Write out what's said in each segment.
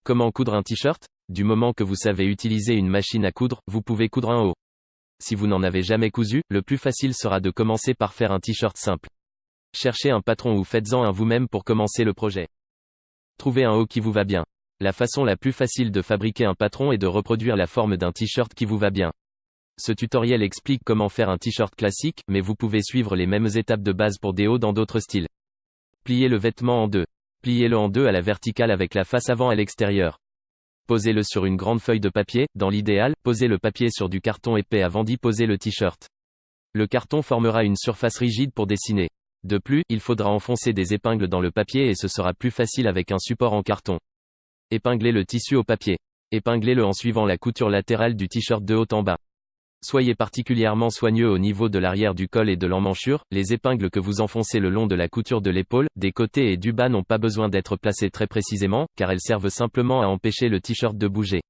Comment coudre un t-shirt? Du moment que vous savez utiliser une machine à coudre, vous pouvez coudre un haut. Si vous n'en avez jamais cousu, le plus facile sera de commencer par faire un t-shirt simple. Cherchez un patron ou faites-en un vous-même pour commencer le projet. Trouvez un haut qui vous va bien. La façon la plus facile de fabriquer un patron est de reproduire la forme d'un t-shirt qui vous va bien. Ce tutoriel explique comment faire un t-shirt classique, mais vous pouvez suivre les mêmes étapes de base pour des hauts dans d'autres styles. Pliez le vêtement en deux. Pliez-le en deux à la verticale avec la face avant à l'extérieur. Posez-le sur une grande feuille de papier, dans l'idéal, posez le papier sur du carton épais avant d'y poser le t-shirt. Le carton formera une surface rigide pour dessiner. De plus, il faudra enfoncer des épingles dans le papier et ce sera plus facile avec un support en carton. Épinglez le tissu au papier. Épinglez-le en suivant la couture latérale du t-shirt de haut en bas. Soyez particulièrement soigneux au niveau de l'arrière du col et de l'emmanchure, les épingles que vous enfoncez le long de la couture de l'épaule, des côtés et du bas n'ont pas besoin d'être placées très précisément, car elles servent simplement à empêcher le t-shirt de bouger.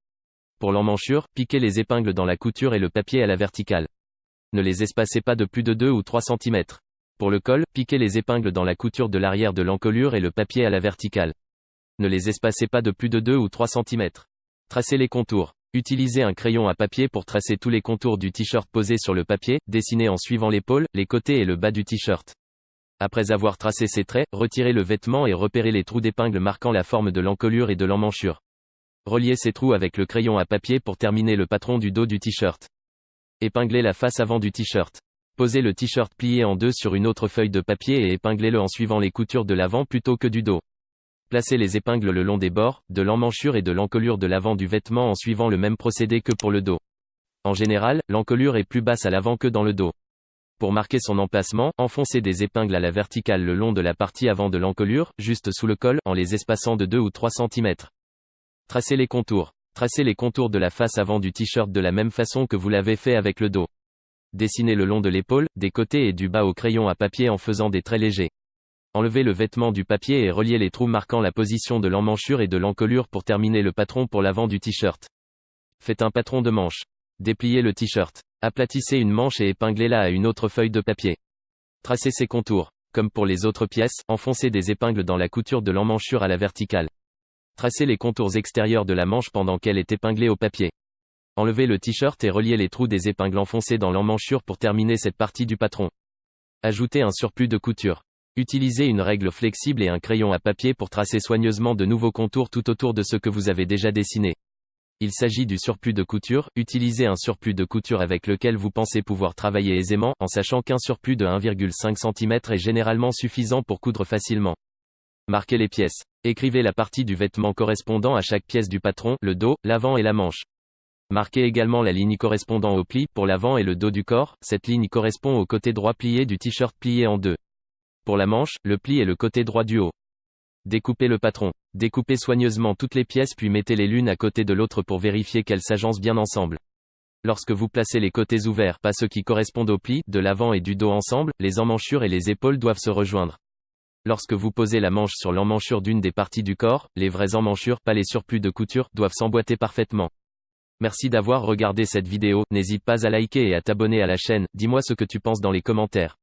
Pour l'emmanchure, piquez les épingles dans la couture et le papier à la verticale. Ne les espacez pas de plus de 2 ou 3 cm. Pour le col, piquez les épingles dans la couture de l'arrière de l'encolure et le papier à la verticale. Ne les espacez pas de plus de 2 ou 3 cm. Tracez les contours. Utilisez un crayon à papier pour tracer tous les contours du t-shirt posé sur le papier, dessinez en suivant l'épaule, les côtés et le bas du t-shirt. Après avoir tracé ces traits, retirez le vêtement et repérez les trous d'épingle marquant la forme de l'encolure et de l'emmanchure. Reliez ces trous avec le crayon à papier pour terminer le patron du dos du t-shirt. Épinglez la face avant du t-shirt. Posez le t-shirt plié en deux sur une autre feuille de papier et épinglez-le en suivant les coutures de l'avant plutôt que du dos. Placez les épingles le long des bords, de l'emmanchure et de l'encolure de l'avant du vêtement en suivant le même procédé que pour le dos. En général, l'encolure est plus basse à l'avant que dans le dos. Pour marquer son emplacement, enfoncez des épingles à la verticale le long de la partie avant de l'encolure, juste sous le col, en les espaçant de 2 ou 3 cm. Tracez les contours. Tracez les contours de la face avant du t-shirt de la même façon que vous l'avez fait avec le dos. Dessinez le long de l'épaule, des côtés et du bas au crayon à papier en faisant des traits légers. Enlevez le vêtement du papier et reliez les trous marquant la position de l'emmanchure et de l'encolure pour terminer le patron pour l'avant du t-shirt. Faites un patron de manche. Dépliez le t-shirt. Aplatissez une manche et épinglez-la à une autre feuille de papier. Tracez ses contours. Comme pour les autres pièces, enfoncez des épingles dans la couture de l'emmanchure à la verticale. Tracez les contours extérieurs de la manche pendant qu'elle est épinglée au papier. Enlevez le t-shirt et reliez les trous des épingles enfoncées dans l'emmanchure pour terminer cette partie du patron. Ajoutez un surplus de couture. Utilisez une règle flexible et un crayon à papier pour tracer soigneusement de nouveaux contours tout autour de ce que vous avez déjà dessiné. Il s'agit du surplus de couture, utilisez un surplus de couture avec lequel vous pensez pouvoir travailler aisément, en sachant qu'un surplus de 1,5 cm est généralement suffisant pour coudre facilement. Marquez les pièces. Écrivez la partie du vêtement correspondant à chaque pièce du patron, le dos, l'avant et la manche. Marquez également la ligne correspondant au pli, pour l'avant et le dos du corps, cette ligne correspond au côté droit plié du t-shirt plié en deux. Pour la manche, le pli est le côté droit du haut. Découpez le patron. Découpez soigneusement toutes les pièces puis mettez-les l'une à côté de l'autre pour vérifier qu'elles s'agencent bien ensemble. Lorsque vous placez les côtés ouverts, pas ceux qui correspondent au pli, de l'avant et du dos ensemble, les emmanchures et les épaules doivent se rejoindre. Lorsque vous posez la manche sur l'emmanchure d'une des parties du corps, les vraies emmanchures, pas les surplus de couture, doivent s'emboîter parfaitement. Merci d'avoir regardé cette vidéo, n'hésite pas à liker et à t'abonner à la chaîne, dis-moi ce que tu penses dans les commentaires.